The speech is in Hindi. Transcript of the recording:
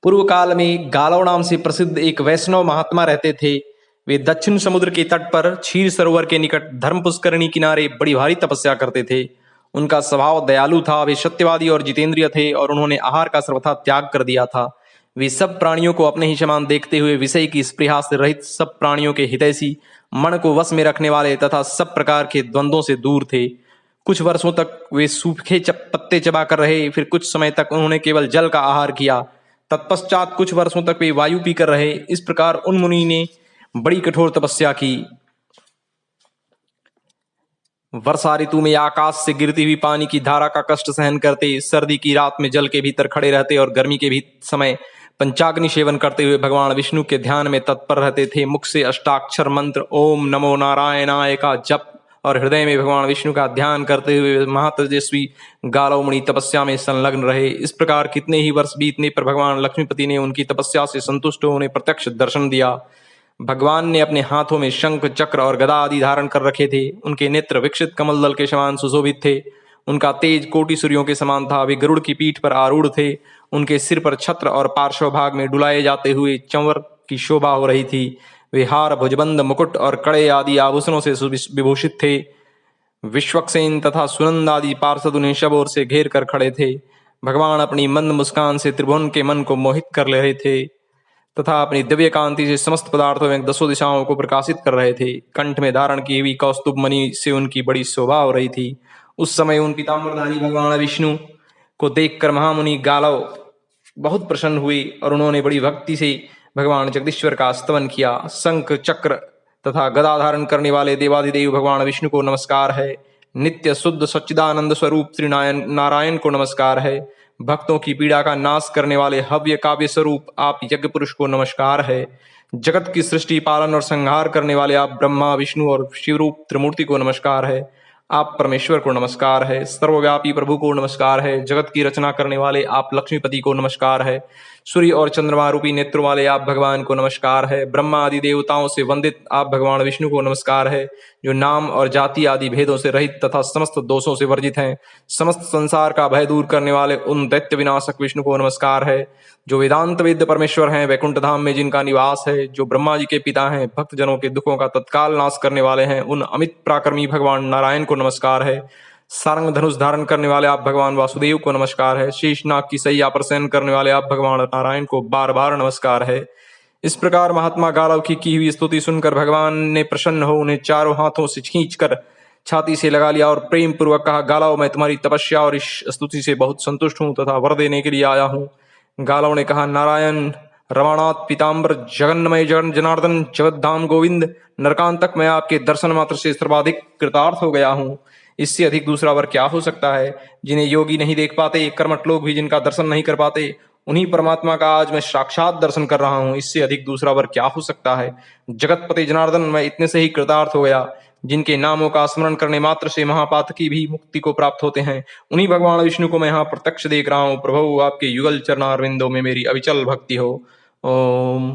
पूर्व काल में गालव नाम से प्रसिद्ध एक वैष्णव महात्मा रहते थे। वे दक्षिण समुद्र के तट पर क्षीर सरोवर के निकट धर्म पुष्करणी किनारे बड़ी भारी तपस्या करते थे। उनका स्वभाव दयालु था, वे सत्यवादी और जितेंद्रिय थे और उन्होंने आहार का सर्वथा त्याग कर दिया था। वे सब प्राणियों को अपने ही समान देखते हुए विषय की स्पृहा से रहित, सब प्राणियों के हितैषी, मन को वश में रखने वाले तथा सब प्रकार के द्वंद्वों से दूर थे। कुछ वर्षों तक वे सूखे पत्ते चबा कर रहे, फिर कुछ समय तक उन्होंने केवल जल का आहार किया। तत्पश्चात कुछ वर्षों तक वे वायु पीकर रहे। इस प्रकार उन मुनि ने बड़ी कठोर तपस्या की। वर्षा ऋतु में आकाश से गिरती हुई पानी की धारा का कष्ट सहन करते, सर्दी की रात में जल के भीतर खड़े रहते और गर्मी के भी समय पंचाग्नि सेवन करते हुए भगवान विष्णु के ध्यान में तत्पर रहते थे। मुख से अष्टाक्षर मंत्र ओम नमो नारायणाय का जप और हृदय में भगवान विष्णु का ध्यान करते हुए महातेजस्वी गालव मुनि तपस्या में संलग्न रहे। इस प्रकार कितने ही वर्ष बीतने पर भगवान लक्ष्मीपति ने उनकी तपस्या से संतुष्ट होने प्रत्यक्ष दर्शन दिया। भगवान ने अपने हाथों में शंख, चक्र और गदा आदि धारण कर रखे थे। उनके नेत्र विकसित कमल दल के समान सुशोभित थे। उनका तेज कोटि सूर्यों के समान था। वे गरुड़ की पीठ पर आरूढ़ थे। उनके सिर पर छत्र और पार्श्व भाग में डुलाए जाते हुए चंवर की शोभा हो रही थी। वे हार, भुजबंद, मुकुट और कड़े आदि आभूषणों से विभूषित थे। विश्वक्सेन तथा सुनंद आदि पार्षद उन्हें सब ओर से घेर कर खड़े थे। भगवान अपनी मंद मुस्कान से त्रिभुवन के मन को मोहित कर ले रहे थे तथा अपनी दिव्य कांति से समस्त पदार्थों में दसों दिशाओं को प्रकाशित कर रहे थे। कंठ में धारण की हुई कौस्तुभ मणि से उनकी बड़ी शोभा हो रही थी। उस समय उन पीताम्बरधारी भगवान विष्णु को देखकर महामुनि गालव बहुत प्रसन्न हुए और उन्होंने बड़ी भक्ति से भगवान जगदीश्वर का स्तवन किया। शंख, चक्र तथा गदा धारण करने वाले देवाधिदेव भगवान विष्णु को नमस्कार है। नित्य शुद्ध सच्चिदानंद स्वरूप श्री नारायण को नमस्कार है। भक्तों की पीड़ा का नाश करने वाले हव्य काव्य स्वरूप आप यज्ञ पुरुष को नमस्कार है। जगत की सृष्टि, पालन और संहार करने वाले आप ब्रह्मा, विष्णु और शिवरूप त्रिमूर्ति को नमस्कार है। आप परमेश्वर को नमस्कार है। सर्वव्यापी प्रभु को नमस्कार है। जगत की रचना करने वाले आप लक्ष्मीपति को नमस्कार है। सूर्य और चंद्रमा रूपी नेत्रों वाले आप भगवान को नमस्कार है। ब्रह्मा आदि देवताओं से वंदित आप भगवान विष्णु को नमस्कार है, जो नाम और जाति आदि भेदों से रहित तथा समस्त दोषों से वर्जित हैं। समस्त संसार का भय दूर करने वाले उन दैत्य विनाशक विष्णु को नमस्कार है, जो वेदांत वेद्य परमेश्वर हैं, वैकुंठ धाम में जिनका निवास है, जो ब्रह्मा जी के पिता हैं, भक्त जनों के दुखों का तत्काल नाश करने वाले हैं, उन अमित पराक्रमी भगवान नारायण को नमस्कार है। सारंग धनुष धारण करने वाले आप भगवान वासुदेव को नमस्कार है। शेषनाग की सैया पर शयन करने वाले आप भगवान नारायण को बार बार नमस्कार है। इस प्रकार महात्मा गालव की हुई स्तुति सुनकर भगवान ने प्रसन्न हो उन्हें चारों हाथों से खींचकर छाती से लगा लिया और प्रेम पूर्वक कहा, गालव, मैं तुम्हारी तपस्या और इस स्तुति से बहुत संतुष्ट हूँ तथा वर देने के लिए आया हूँ। गालव ने कहा, नारायण, रमानाथ, पीताम्बर, जगन्मय जनार्दन, जगद्धाम गोविंद, नरकांतक, मैं आपके दर्शन मात्र से सर्वाधिक कृतार्थ हो गया हूँ। इससे अधिक दूसरा वर क्या हो सकता है। जिन्हें योगी नहीं देख पाते, कर्मठ लोग भी जिनका दर्शन नहीं कर पाते, उन्हीं परमात्मा का आज मैं साक्षात दर्शन कर रहा हूँ। इससे अधिक दूसरा वर क्या हो सकता है। जगतपति जनार्दन, मैं इतने से ही कृतार्थ हो गया। जिनके नामों का स्मरण करने मात्र से महापातकी भी मुक्ति को प्राप्त होते हैं, उन्हीं भगवान विष्णु को मैं यहाँ प्रत्यक्ष देख रहा हूँ। प्रभु, आपके युगल चरणारविंदों में मेरी अविचल भक्ति हो। ओम।